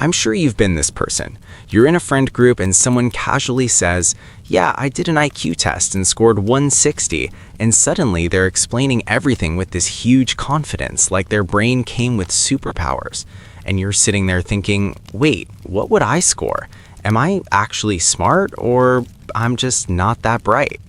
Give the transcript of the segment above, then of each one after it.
I'm sure you've been this person. You're in a friend group and someone casually says, "Yeah, I did an IQ test and scored 160," and suddenly they're explaining everything with this huge confidence, like their brain came with superpowers. And you're sitting there thinking, wait, what would I score? Am I actually smart, or I'm just not that bright?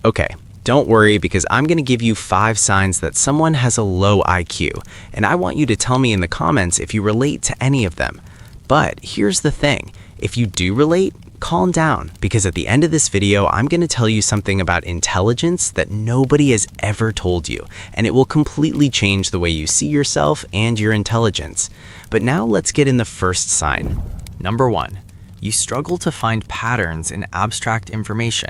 Okay, don't worry, because I'm going to give you 5 signs that someone has a low IQ, and I want you to tell me in the comments if you relate to any of them. But here's the thing, if you do relate, calm down, because at the end of this video, I'm going to tell you something about intelligence that nobody has ever told you, and it will completely change the way you see yourself and your intelligence. But now let's get in the first sign. Number 1, you struggle to find patterns in abstract information.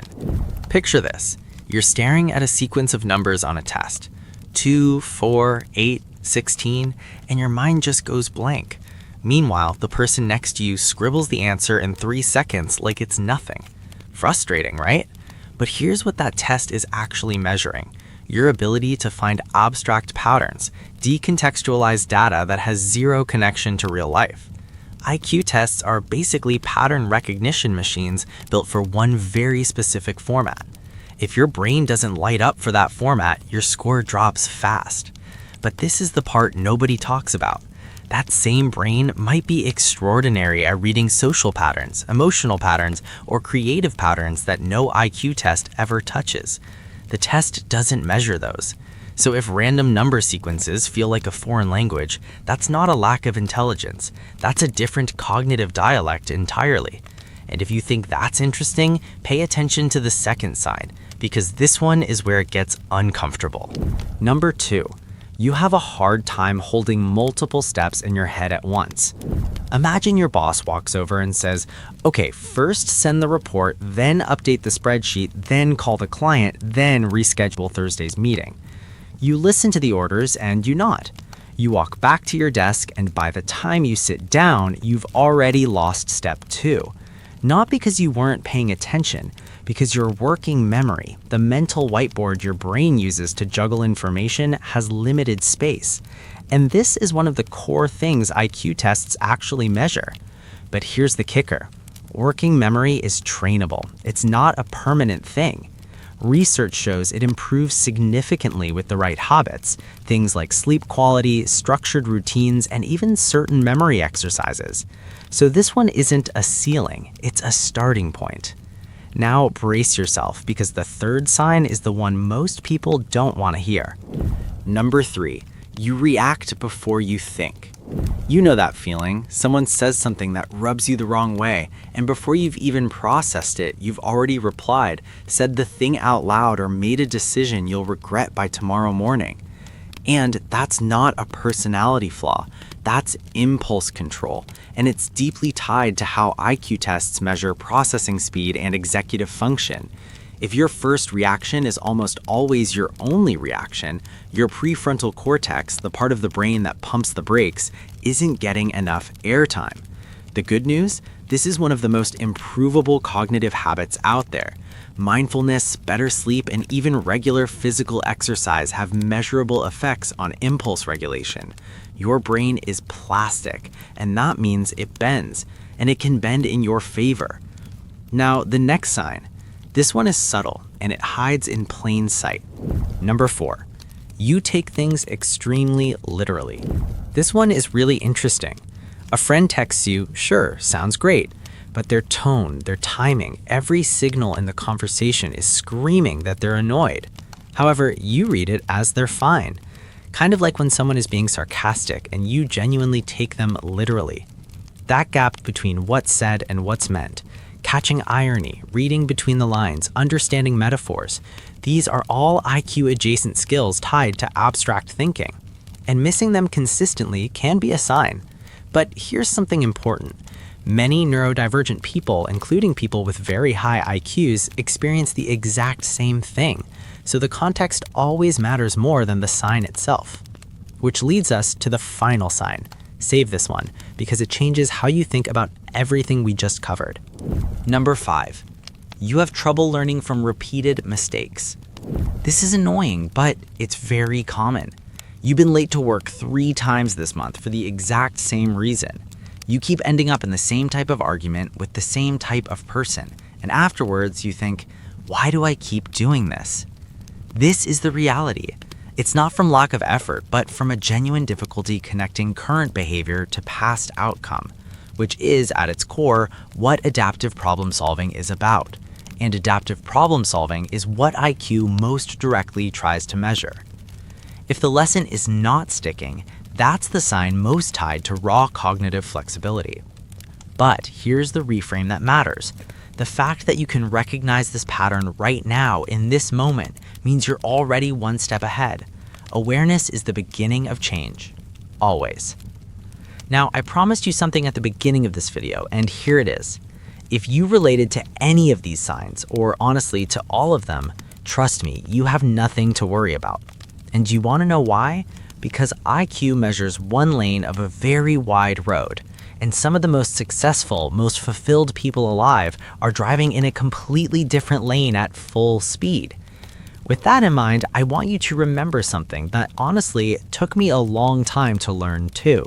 Picture this. You're staring at a sequence of numbers on a test, 2, 4, 8, 16, and your mind just goes blank. Meanwhile, the person next to you scribbles the answer in 3 seconds like it's nothing. Frustrating, right? But here's what that test is actually measuring: your ability to find abstract patterns, decontextualize data that has zero connection to real life. IQ tests are basically pattern recognition machines built for one very specific format. If your brain doesn't light up for that format, your score drops fast. But this is the part nobody talks about. That same brain might be extraordinary at reading social patterns, emotional patterns, or creative patterns that no IQ test ever touches. The test doesn't measure those. So if random number sequences feel like a foreign language, that's not a lack of intelligence. That's a different cognitive dialect entirely. And if you think that's interesting, pay attention to the second sign, because this one is where it gets uncomfortable. Number 2, you have a hard time holding multiple steps in your head at once. Imagine your boss walks over and says, "Okay, first send the report, then update the spreadsheet, then call the client, then reschedule Thursday's meeting." You listen to the orders and you nod. You walk back to your desk, and by the time you sit down, you've already lost step 2. Not because you weren't paying attention, because your working memory, the mental whiteboard your brain uses to juggle information, has limited space. And this is one of the core things IQ tests actually measure. But here's the kicker. Working memory is trainable. It's not a permanent thing. Research shows it improves significantly with the right habits, things like sleep quality, structured routines, and even certain memory exercises. So this one isn't a ceiling, it's a starting point. Now brace yourself, because the third sign is the one most people don't want to hear. Number 3, you react before you think. You know that feeling. Someone says something that rubs you the wrong way, and before you've even processed it, you've already replied, said the thing out loud, or made a decision you'll regret by tomorrow morning. And that's not a personality flaw. That's impulse control, and it's deeply tied to how IQ tests measure processing speed and executive function. If your first reaction is almost always your only reaction, your prefrontal cortex, the part of the brain that pumps the brakes, isn't getting enough airtime. The good news? This is one of the most improvable cognitive habits out there. Mindfulness, better sleep, and even regular physical exercise have measurable effects on impulse regulation. Your brain is plastic, and that means it bends, and it can bend in your favor. Now, the next sign. This one is subtle, and it hides in plain sight. Number 4, you take things extremely literally. This one is really interesting. A friend texts you, sure, sounds great, but their tone, their timing, every signal in the conversation is screaming that they're annoyed. However, you read it as they're fine. Kind of like when someone is being sarcastic and you genuinely take them literally. That gap between what's said and what's meant, catching irony, reading between the lines, understanding metaphors, these are all IQ-adjacent skills tied to abstract thinking. And missing them consistently can be a sign. But here's something important. Many neurodivergent people, including people with very high IQs, experience the exact same thing. So the context always matters more than the sign itself. Which leads us to the final sign. Save this one, because it changes how you think about everything we just covered. Number 5, you have trouble learning from repeated mistakes. This is annoying, but it's very common. You've been late to work 3 times this month for the exact same reason. You keep ending up in the same type of argument with the same type of person, and afterwards you think, why do I keep doing this? This is the reality. It's not from lack of effort, but from a genuine difficulty connecting current behavior to past outcome, which is, at its core, what adaptive problem solving is about. And adaptive problem solving is what IQ most directly tries to measure. If the lesson is not sticking, that's the sign most tied to raw cognitive flexibility. But here's the reframe that matters. The fact that you can recognize this pattern right now in this moment means you're already one step ahead. Awareness is the beginning of change. Always. Now, I promised you something at the beginning of this video, and here it is. If you related to any of these signs, or honestly to all of them, trust me, you have nothing to worry about. And you want to know why? Because IQ measures one lane of a very wide road, and some of the most successful, most fulfilled people alive are driving in a completely different lane at full speed. With that in mind, I want you to remember something that honestly took me a long time to learn too.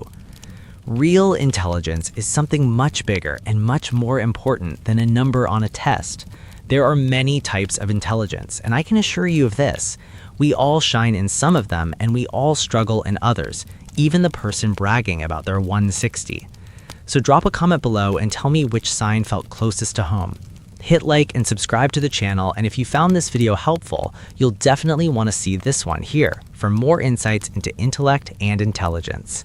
Real intelligence is something much bigger and much more important than a number on a test. There are many types of intelligence, and I can assure you of this. We all shine in some of them, and we all struggle in others, even the person bragging about their 160. So drop a comment below and tell me which sign felt closest to home. Hit like and subscribe to the channel, and if you found this video helpful, you'll definitely want to see this one here for more insights into intellect and intelligence.